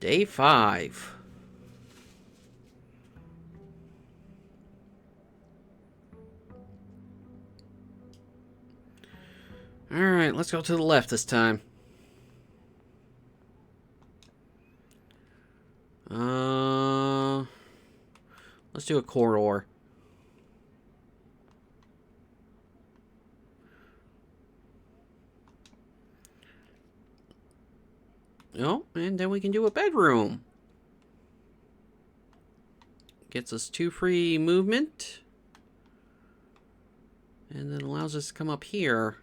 Day 5. Alright, let's go to the left this time. Let's do a corridor. Oh, and then we can do a bedroom. Gets us 2 free movement. And then allows us to come up here.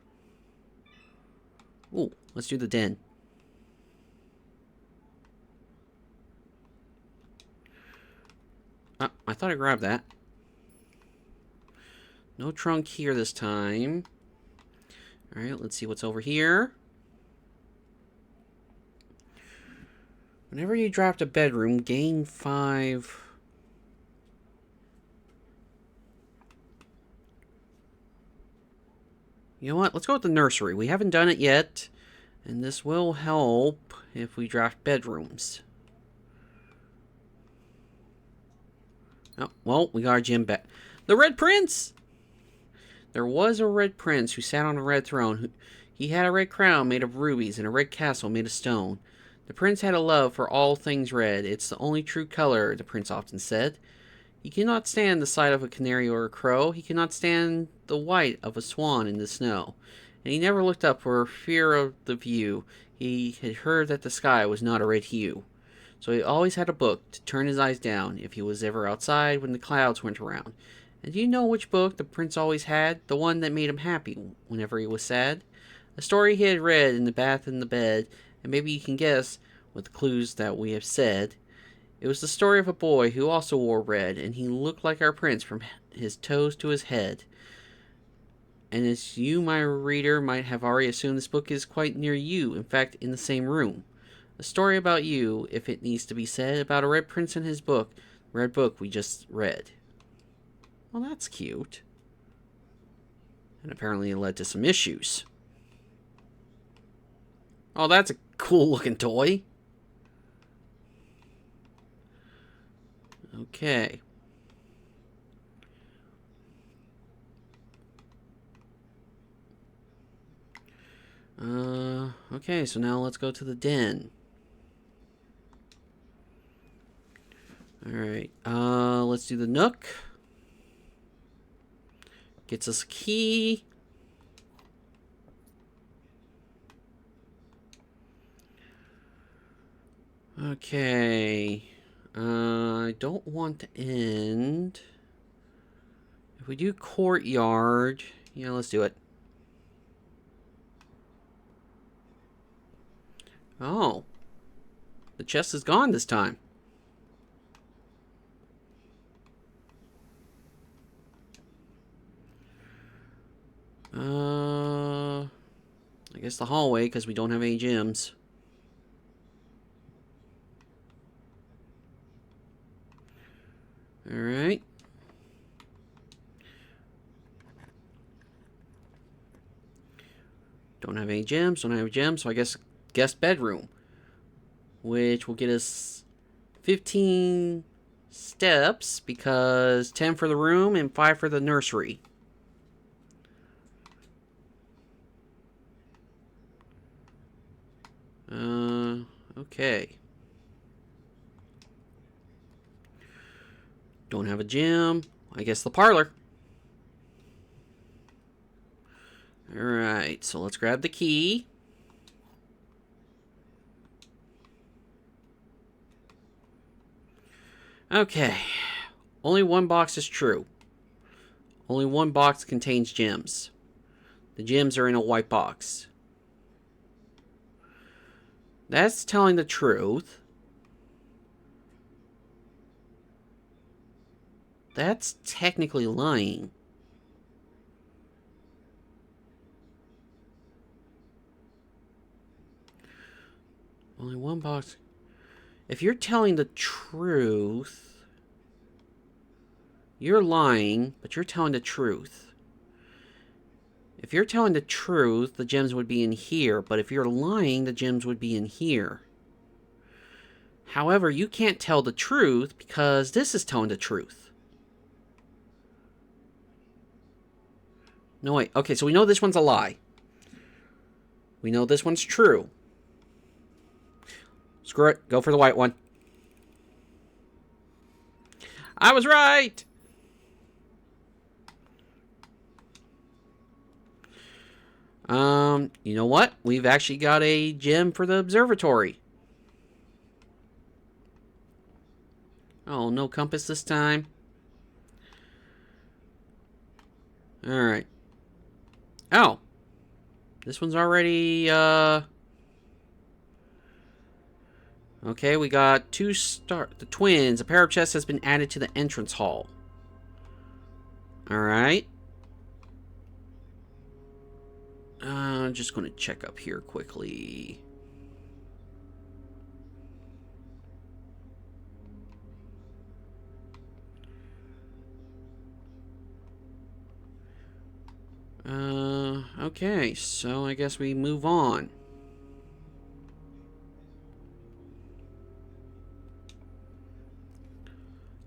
Ooh, let's do the den. I thought I grabbed that. No trunk here this time. Alright, let's see what's over here. Whenever you drop a bedroom, gain 5. You know what? Let's go with the nursery. We haven't done it yet. And this will help if we draft bedrooms. Oh, well, we got our gym back. The Red Prince! There was a Red Prince who sat on a red throne. He had a red crown made of rubies and a red castle made of stone. The prince had a love for all things red. It's the only true color, the prince often said. He cannot stand the sight of a canary or a crow. He cannot stand the white of a swan in the snow. And he never looked up for fear of the view. He had heard that the sky was not a red hue. So he always had a book to turn his eyes down if he was ever outside when the clouds went around. And do you know which book the prince always had? The one that made him happy whenever he was sad? A story he had read in the bath and the bed, and maybe you can guess with the clues that we have said. It was the story of a boy who also wore red, and he looked like our prince from his toes to his head. And as you, my reader, might have already assumed, this book is quite near you, in fact, in the same room. A story about you, if it needs to be said, about a red prince and his book, the red book we just read. Well, that's cute. And apparently it led to some issues. Oh, that's a cool looking toy. Okay. Okay, so now let's go to the den. Alright, let's do the nook. Gets us a key. Okay. I don't want to end. If we do courtyard, yeah, let's do it. Oh. The chest is gone this time. I guess the hallway, because we don't have any gyms. Alright. Don't have any gems, so I guess guest bedroom. Which will get us 15 steps, because 10 for the room and 5 for the nursery. Okay. Don't have a gym. I guess the parlor. Alright, so let's grab the key. Okay. Only one box is true. Only one box contains gems. The gems are in a white box. That's telling the truth. That's technically lying. Only one box. If you're telling the truth, you're lying, but you're telling the truth. If you're telling the truth, the gems would be in here, but if you're lying, the gems would be in here. However, you can't tell the truth because this is telling the truth. No, wait. Okay, so we know this one's a lie. We know this one's true. Screw it. Go for the white one. I was right! You know what? We've actually got a gem for the observatory. Oh, no compass this time. Alright. Oh. This one's already, Okay, we got the twins. A pair of chests has been added to the entrance hall. Alright. I'm just going to check up here quickly. Okay, so I guess we move on.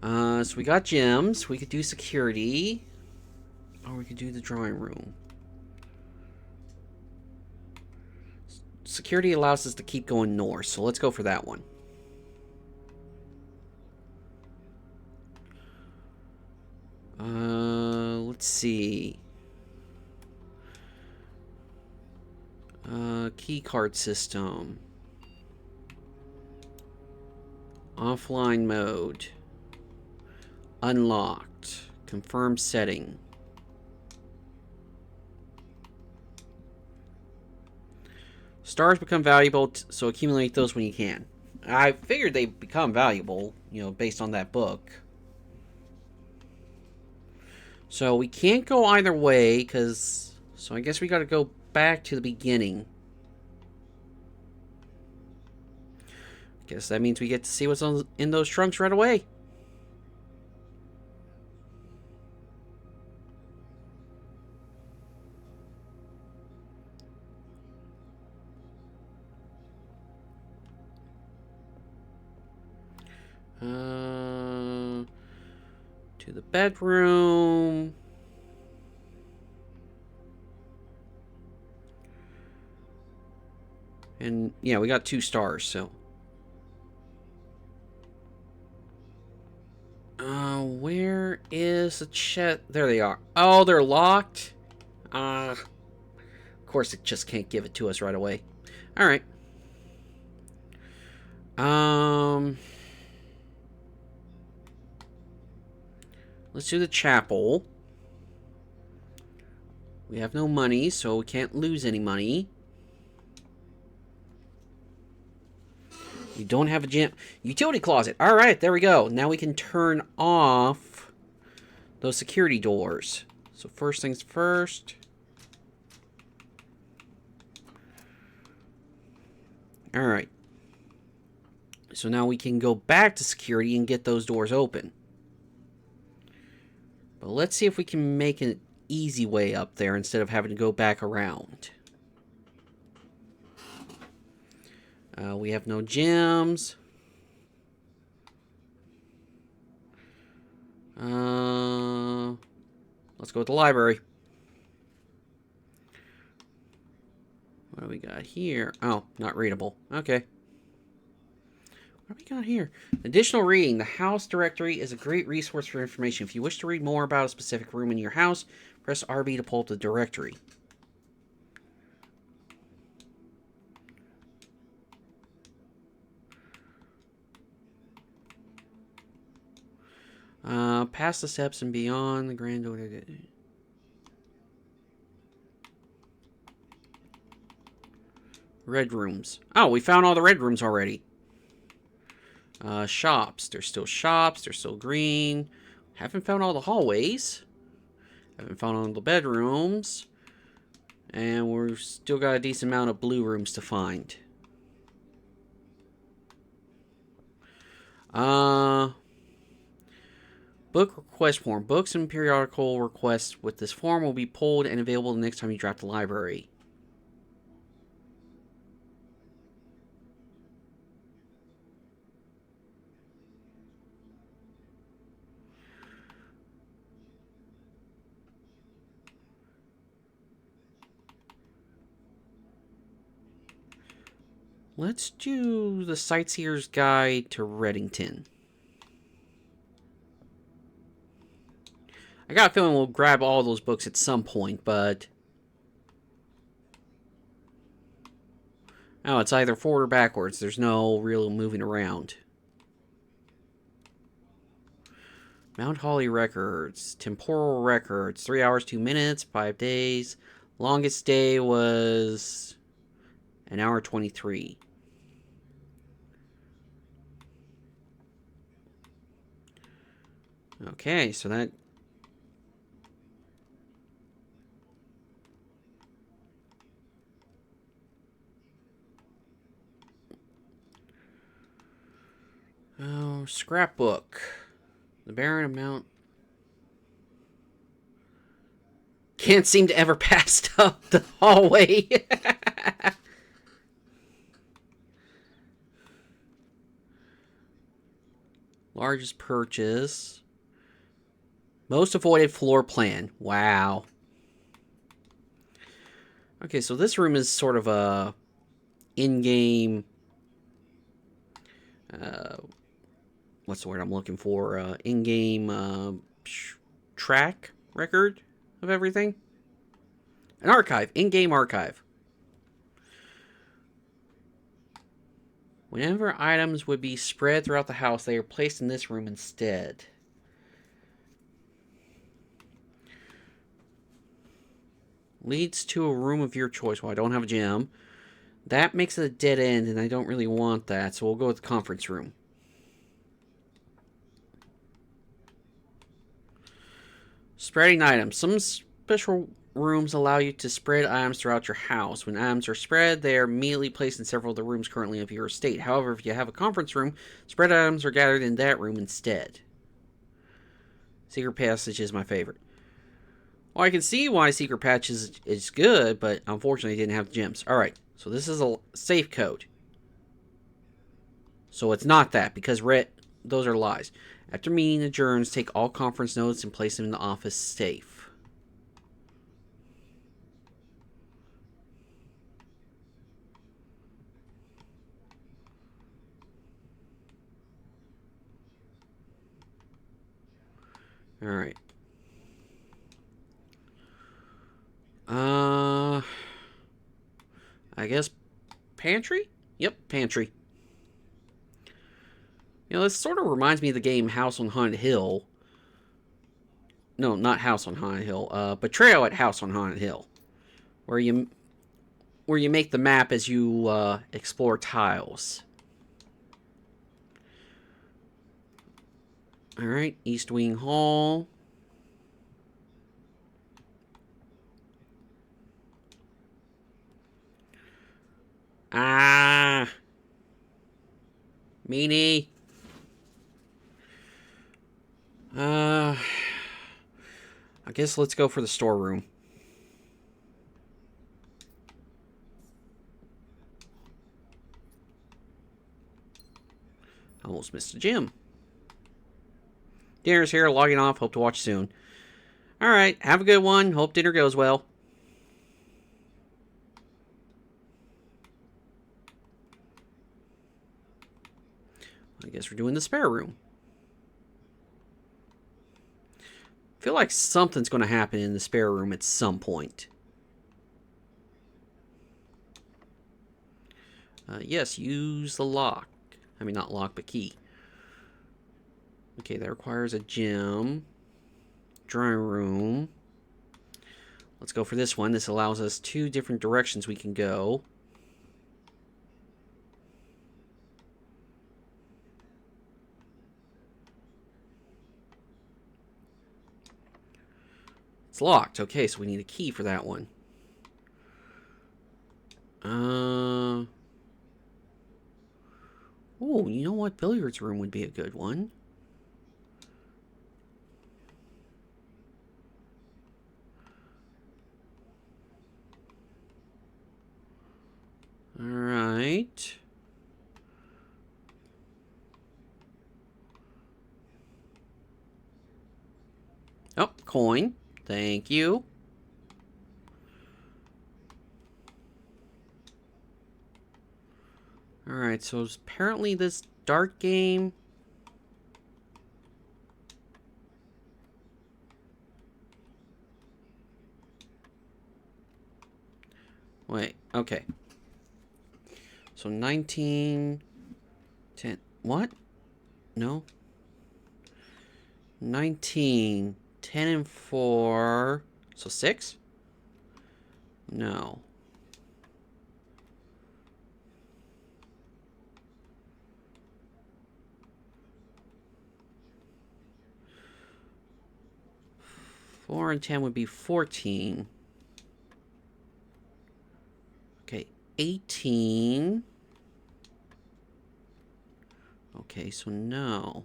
So we got gems. We could do security. Or we could do the drawing room. Security allows us to keep going north, so let's go for that one. Let's see. Key card system. Offline mode. Unlocked. Confirm setting. Stars become valuable, so accumulate those when you can. I figured they become valuable, based on that book. So we can't go either way, so I guess we gotta go back to the beginning. Guess that means we get to see what's in those trunks right away. To the bedroom. And yeah, we got 2 stars, so. Where is the chest? There they are. Oh, they're locked? Of course, it just can't give it to us right away. Alright. Let's do the chapel. We have no money, so we can't lose any money. We don't have a gym. Utility closet. Alright, there we go. Now we can turn off those security doors. So first things first. Alright. So now we can go back to security and get those doors open. But let's see if we can make an easy way up there instead of having to go back around. We have no gems. Let's go with the library. What do we got here? Oh, not readable. Okay. What do we got here? Additional reading. The house directory is a great resource for information. If you wish to read more about a specific room in your house, press RB to pull up the directory. Past the steps and beyond the grand door. Red rooms. Oh, we found all the red rooms already. Shops. There's still shops. They're still green. Haven't found all the hallways. Haven't found all the bedrooms. And we've still got a decent amount of blue rooms to find. Book request form. Books and periodical requests with this form will be pulled and available the next time you drop the library. Let's do the Sightseer's Guide to Reddington. I got a feeling we'll grab all those books at some point, but... Oh, it's either forward or backwards. There's no real moving around. Mount Holly records. Temporal records. 3 hours, 2 minutes, 5 days. Longest day was... an hour 23. Okay, so that... Oh, scrapbook. The barren amount... Can't seem to ever pass up the hallway. Largest purchase. Most avoided floor plan. Wow. Okay, so this room is sort of a in-game... what's the word I'm looking for? In-game track record of everything. An archive. In-game archive. Whenever items would be spread throughout the house, they are placed in this room instead. Leads to a room of your choice. Well, I don't have a gym. That makes it a dead end, and I don't really want that, so we'll go with the conference room. Spreading items. Some special rooms allow you to spread items throughout your house. When items are spread, they are immediately placed in several of the rooms currently of your estate. However, if you have a conference room, spread items are gathered in that room instead. Secret Passage is my favorite. Well, I can see why Secret Passage is good, but unfortunately, I didn't have the gems. Alright, so this is a safe code. So it's not that, because those are lies. After meeting adjourns, take all conference notes and place them in the office safe. Alright. I guess pantry? Yep, pantry. You know, this sort of reminds me of the game House on Haunted Hill. No, not House on Haunted Hill. Betrayal at House on Haunted Hill. Where you make the map as you explore tiles. Alright, East Wing Hall. Ah! Meanie! I guess let's go for the storeroom. Almost missed a gym. Dinner's here, logging off, hope to watch soon. Alright, have a good one, hope dinner goes well. I guess we're doing the spare room. I feel like something's going to happen in the spare room at some point. Yes, use the lock. I mean, not lock, but key. Okay, that requires a gym. Drawing room. Let's go for this one. This allows us 2 different directions we can go. It's locked. Okay, so we need a key for that one. Oh, you know what? Billiards room would be a good one. Alright. Oh, coin. Thank you. Alright, so apparently this dark game... Wait, okay. So 19... 10... What? No. 19... 10 and 4... So 6? No. Four and 10 would be 14. Okay, 18. Okay, so no.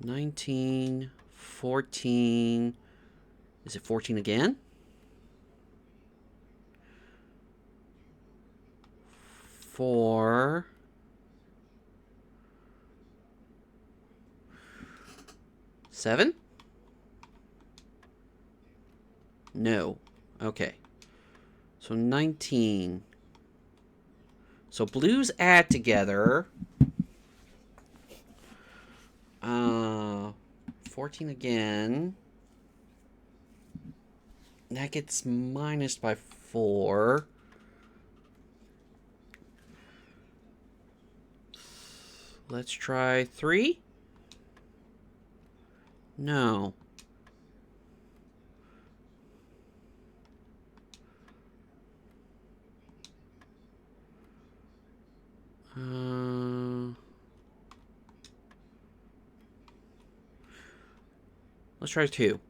19, 14. Is it 14 again? 4. Seven? No. Okay. So 19. So blues add together. 14 again. That gets minused by 4. Let's try 3. No. Let's try 2.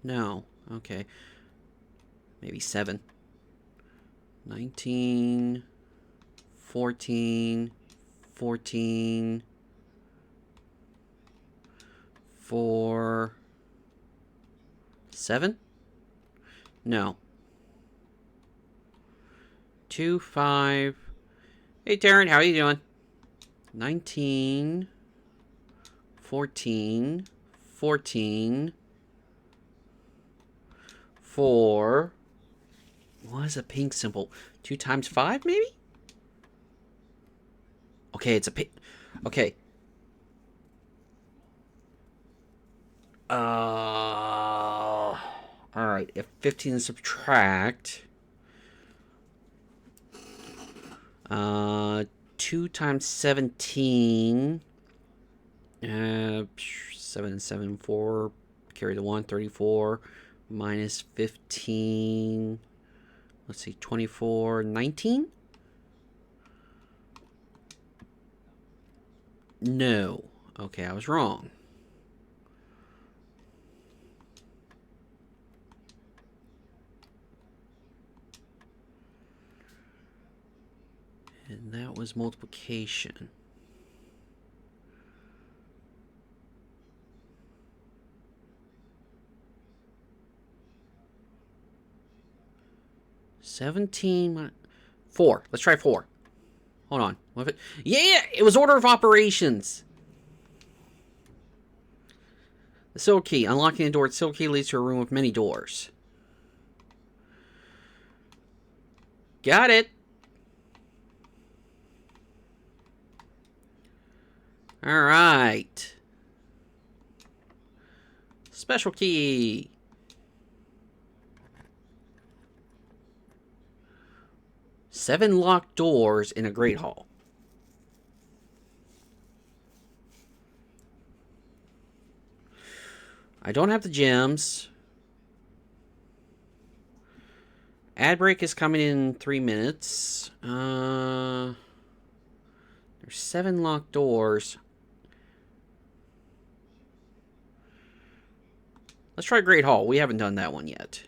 No. Okay. Maybe 7. 19, 14, 14, 4, 7? No. 2, 5. Hey, Darren, how are you doing? 19, 14, 14, 4. What is a pink symbol? 2 times 5, maybe? Okay, it's a pink. Okay. Alright, if 15 subtract... 2 times 17... 7 and 7, 4. Carry the 1, 34. Minus 15... Let's see, 24, 19? No. Okay, I was wrong. And that was multiplication. $17... 4. Let's try 4. Hold on. What if it... Yeah! It was order of operations! The silk key. Unlocking the door with silk key leads to a room with many doors. Got it! Alright. Special key. Seven locked doors in a great hall. I don't have the gems. Ad break is coming in 3 minutes. There's 7 locked doors. Let's try Great Hall. We haven't done that one yet.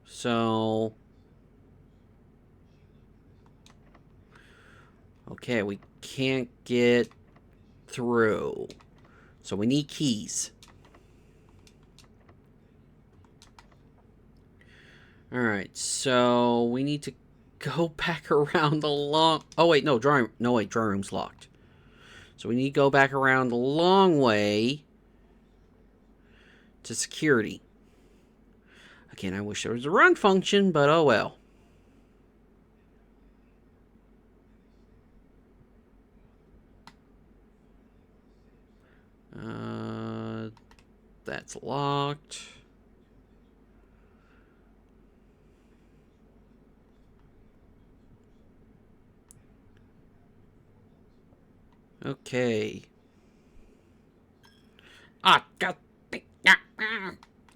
So... Okay, we can't get through. So we need keys. Alright, so we need to go back around the long... Oh, wait, no, drawing room's locked. So we need to go back around the long way to security. Again, I wish there was a run function, but oh well. That's locked. Okay. Ah, God.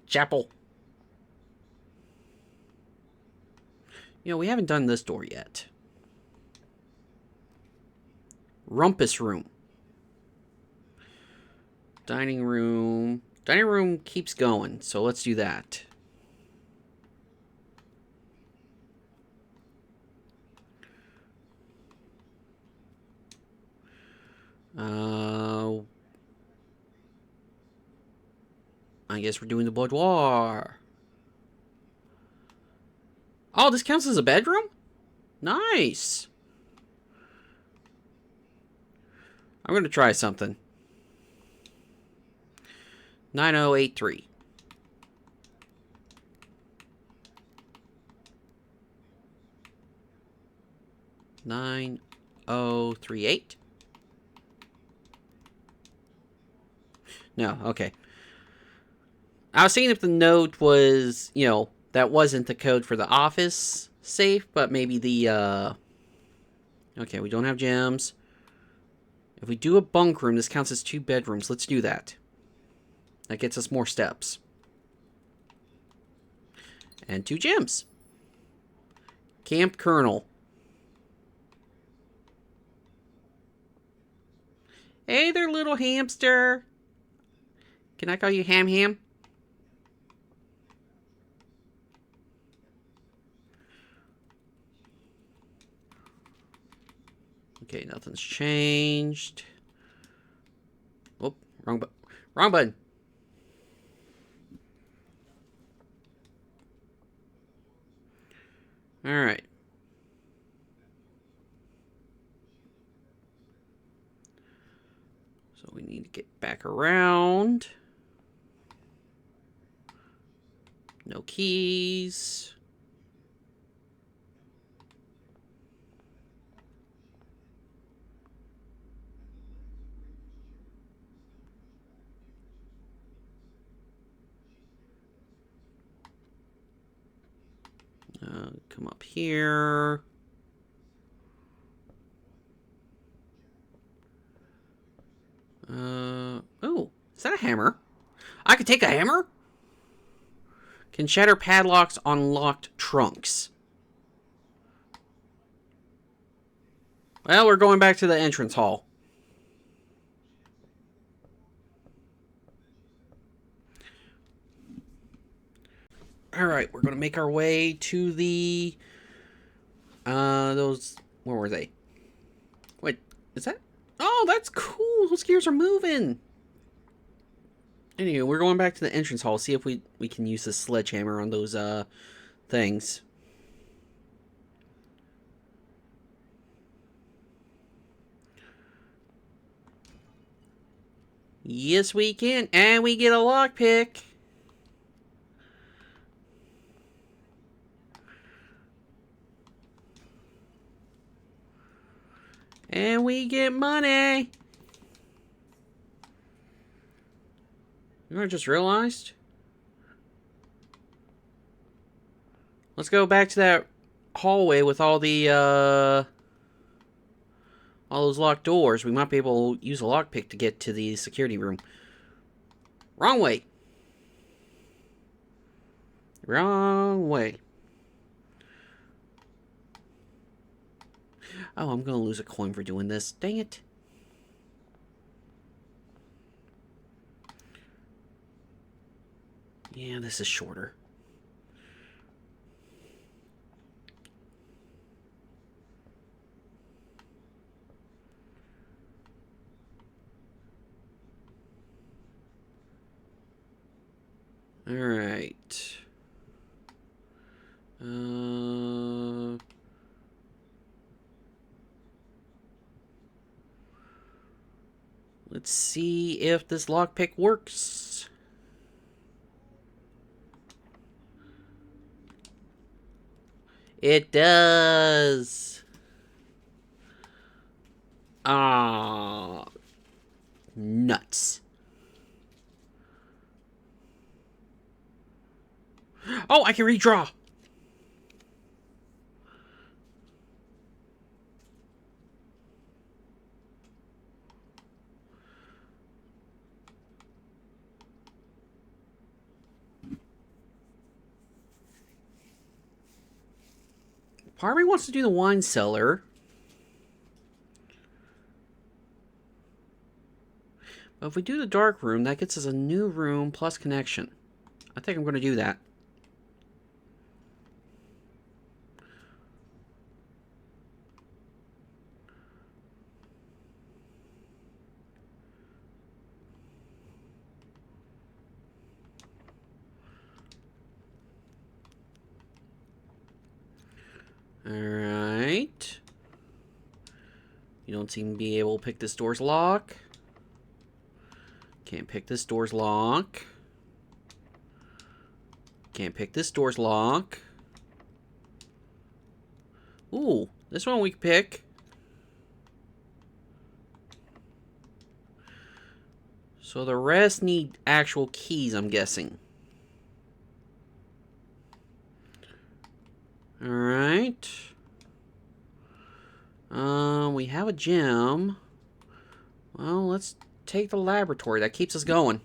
Chapel. You know, we haven't done this door yet. Rumpus room. Dining room. Dining room keeps going, so let's do that. I guess we're doing the boudoir. Oh, this counts as a bedroom? Nice. I'm going to try something. 9083. 9038. No, okay. I was seeing if the note was, you know, that wasn't the code for the office safe, but maybe the, okay, we don't have gems. If we do a bunk room, this counts as 2 bedrooms. Let's do that. That gets us more steps. And 2 gems. Camp Colonel. Hey there, little hamster. Can I call you Ham Ham? Okay, nothing's changed. Oh, wrong button. All right. So we need to get back around. No keys. Come up here. Oh, is that a hammer? I could take a hammer? Can shatter padlocks on locked trunks. Well, we're going back to the entrance hall. Alright, we're going to make our way to the... those... Where were they? Wait, is that... Oh, that's cool! Those gears are moving! Anyway, we're going back to the entrance hall. See if we can use this sledgehammer on those, things. Yes, we can. And we get a lockpick. And we get money. You know what I just realized? Let's go back to that hallway with all the, all those locked doors. We might be able to use a lockpick to get to the security room. Wrong way. Wrong way. Oh, I'm going to lose a coin for doing this. Dang it. Yeah, this is shorter. Alright. Let's see if this lockpick works. It does. Ah, nuts. Oh, I can redraw! Part of me wants to do the wine cellar. But if we do the dark room, that gets us a new room plus connection. I think I'm going to do that. Alright. You don't seem to be able to pick this door's lock. Can't pick this door's lock. Can't pick this door's lock. Ooh, this one we can pick. So the rest need actual keys, I'm guessing. Alright. We have a gym. Well, let's take the laboratory. That keeps us going.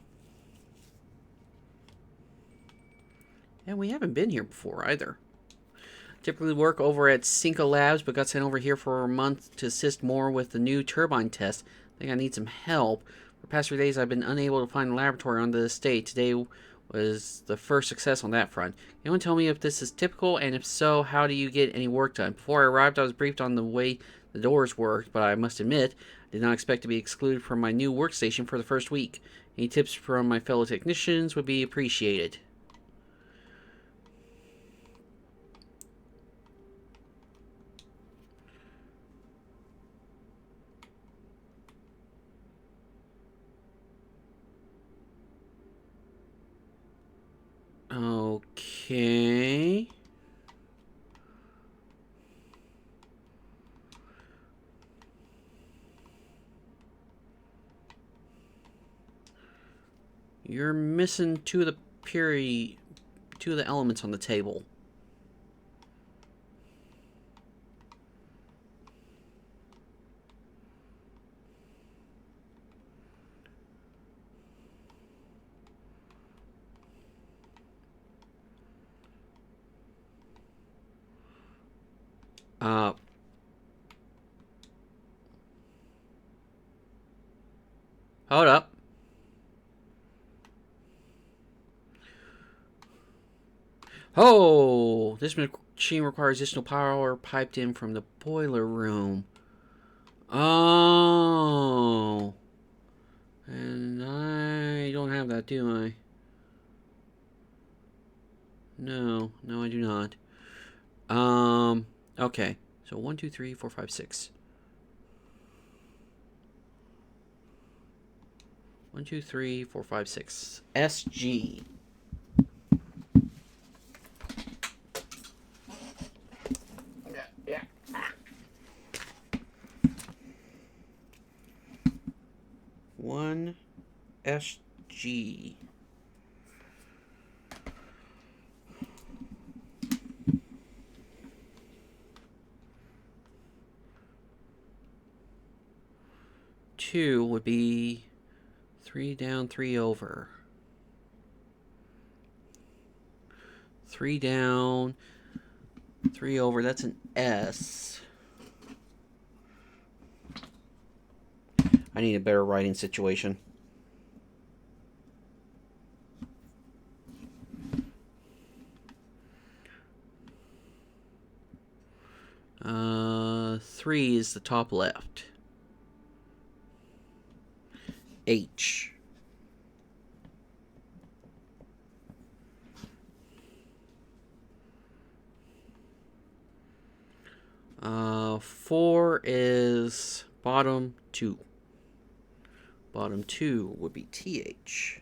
Yeah, we haven't been here before either. Typically work over at Cinco Labs, but got sent over here for a month to assist more with the new turbine test. I think I need some help. For the past 3 days, I've been unable to find a laboratory on the estate. Today was the first success on that front. Can anyone tell me if this is typical, and if so, how do you get any work done? Before I arrived, I was briefed on the way the doors worked, but I must admit, I did not expect to be excluded from my new workstation for the first week. Any tips from my fellow technicians would be appreciated. Okay. You're missing two of the elements on the table. Hold up. Oh, this machine requires additional power piped in from the boiler room. Oh. And I don't have that, do I? No, I do not. Okay. So 1, 2, 3, 4, 5, 6. 1, 2, 3, 4, 5, 6. SG. Yeah. 1 SG. Two would be 3 down, 3 over. 3 down, 3 over. That's an S. I need a better writing situation. Three is the top left. H. Four is bottom 2. Bottom 2 would be TH.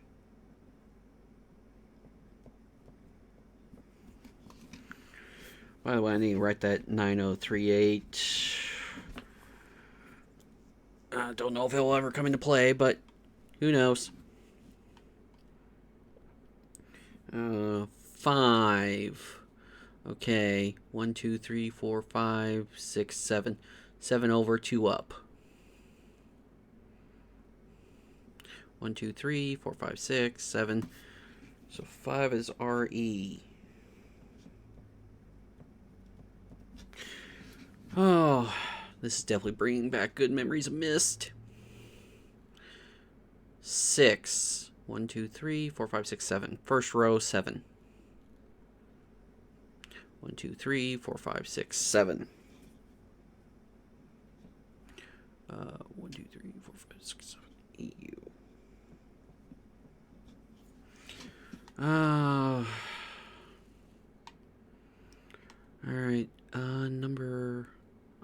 By the way, I need to write that 9038. I don't know if it'll ever come into play, but who knows. 5. Okay. 1, 2, 3, 4, 5, 6, 7. 7 over, 2 up. 1, 2, 3, 4, 5, 6, 7. So 5 is RE. Oh, this is definitely bringing back good memories of Myst. 6. 1, 2, 3, 4, 5, 6, 7. First row, 7. 1, 2, 3, 4, 5, 6, 7. 1, 2, 3, 4, 5, 6, 7. EU. Alright, number...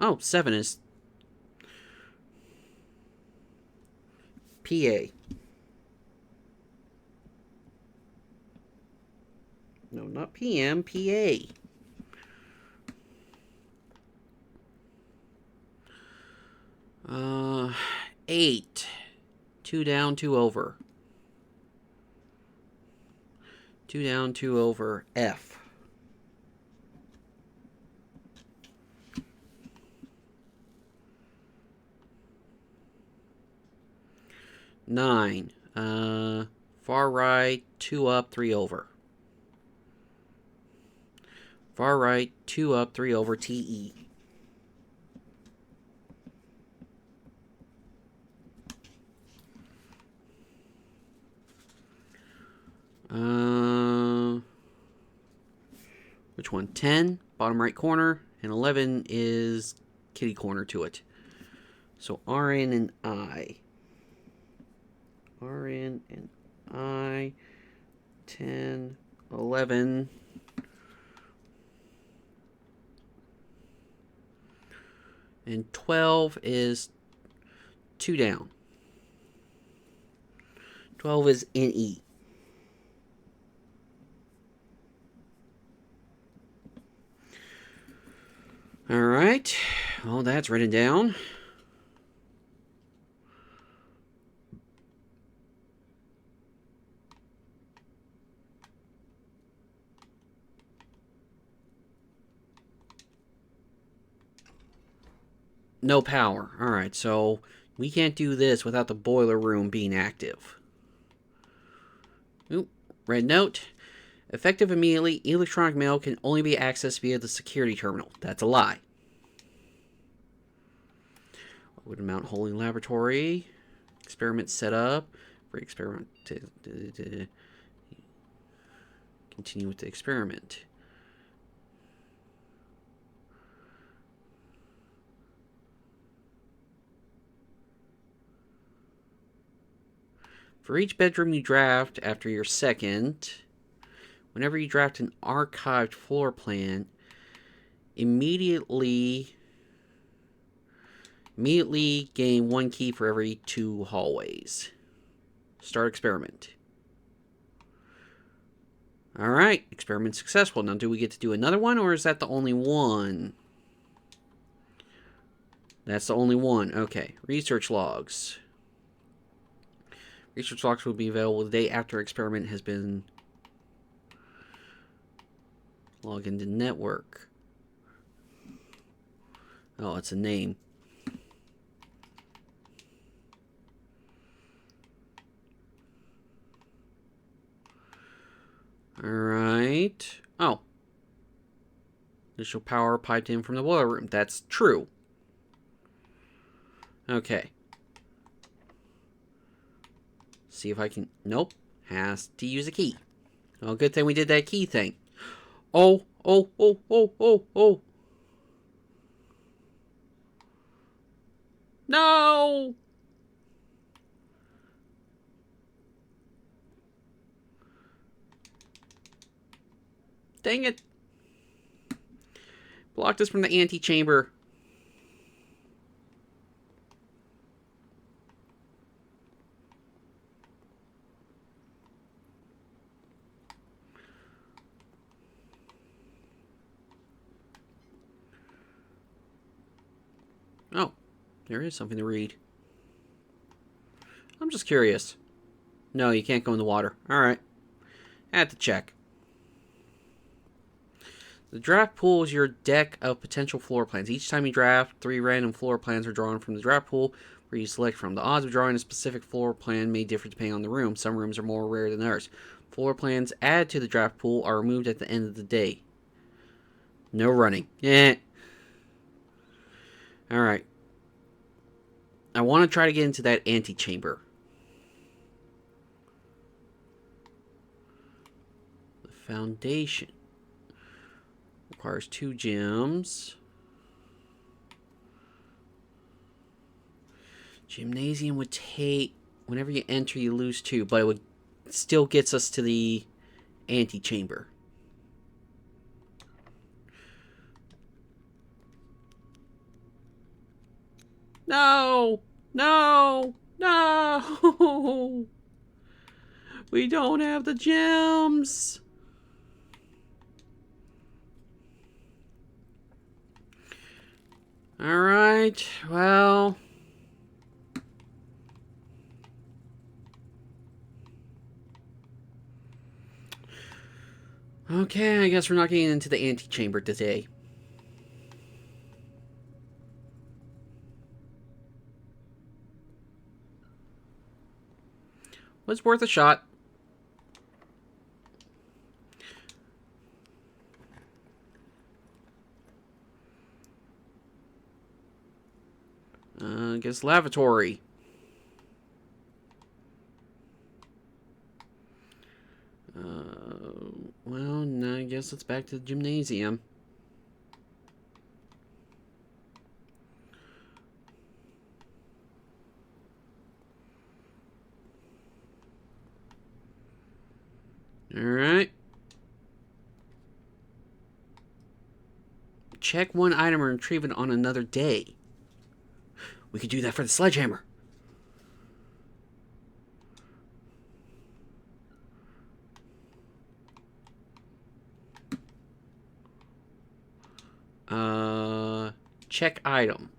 Oh, 7 is... PA. No, not PM, PA. 8. 2 down, 2 over. 2 down, 2 over. F. 9. Far right, 2 up, 3 over. Far right, 2 up, 3 over, TE. Which one? 10, bottom right corner, and 11 is kitty corner to it. So RN and I. RN and I. 10, 11. And 12 is 2 down. 12 is NE. Alright. Well, that's written down. No power. Alright, so we can't do this without the boiler room being active. Oop, red note. Effective immediately, electronic mail can only be accessed via the security terminal. That's a lie. Wood Mount Holding Laboratory. Experiment set up. For experiment to continue with the experiment. For each bedroom you draft after your second, whenever you draft an archived floor plan, immediately gain 1 key for every 2 hallways. Start experiment. Alright, experiment successful. Now, do we get to do another one, or is that the only one? That's the only one. Okay, research logs. Research logs will be available the day after experiment has been logged into network. Oh, it's a name. Alright. Oh. Initial power piped in from the boiler room. That's true. Okay. See if I can... Nope. Has to use a key. Oh, good thing we did that key thing. Oh. No! Dang it. Blocked us from the antechamber. Oh, there is something to read. I'm just curious. No, you can't go in the water. Alright. I had to check. The draft pool is your deck of potential floor plans. Each time you draft, 3 random floor plans are drawn from the draft pool where you select from. The odds of drawing a specific floor plan may differ depending on the room. Some rooms are more rare than others. Floor plans added to the draft pool are removed at the end of the day. No running. Yeah. Alright. I want to try to get into that antechamber. The foundation requires 2 gems. Gymnasium would take... Whenever you enter, you lose 2. But it would still gets us to the antechamber. No! No! No! We don't have the gems! Alright, well... Okay, I guess we're not getting into the antechamber today. Was worth a shot. I guess lavatory. Well, no, I guess it's back to the gymnasium. Alright. Check one item and retrieve it on another day. We could do that for the sledgehammer. Check item.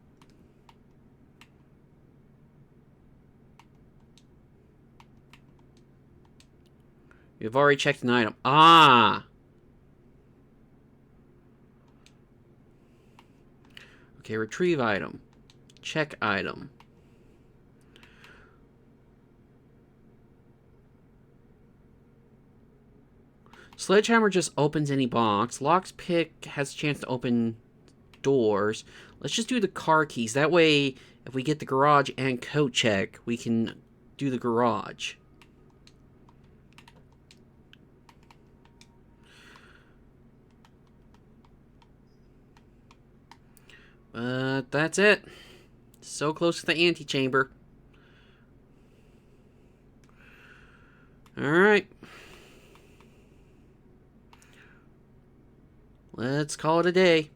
You've already checked an item. Ah! Okay, retrieve item. Check item. Sledgehammer just opens any box. Lockpick has a chance to open doors. Let's just do the car keys. That way, if we get the garage and coat check, we can do the garage. But that's it. So close to the antechamber. Alright. Let's call it a day.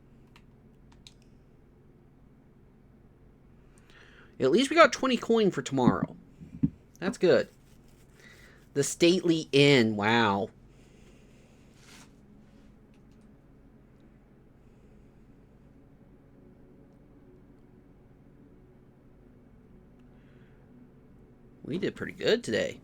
At least we got 20 coin for tomorrow. That's good. The Stately Inn. Wow. We did pretty good today.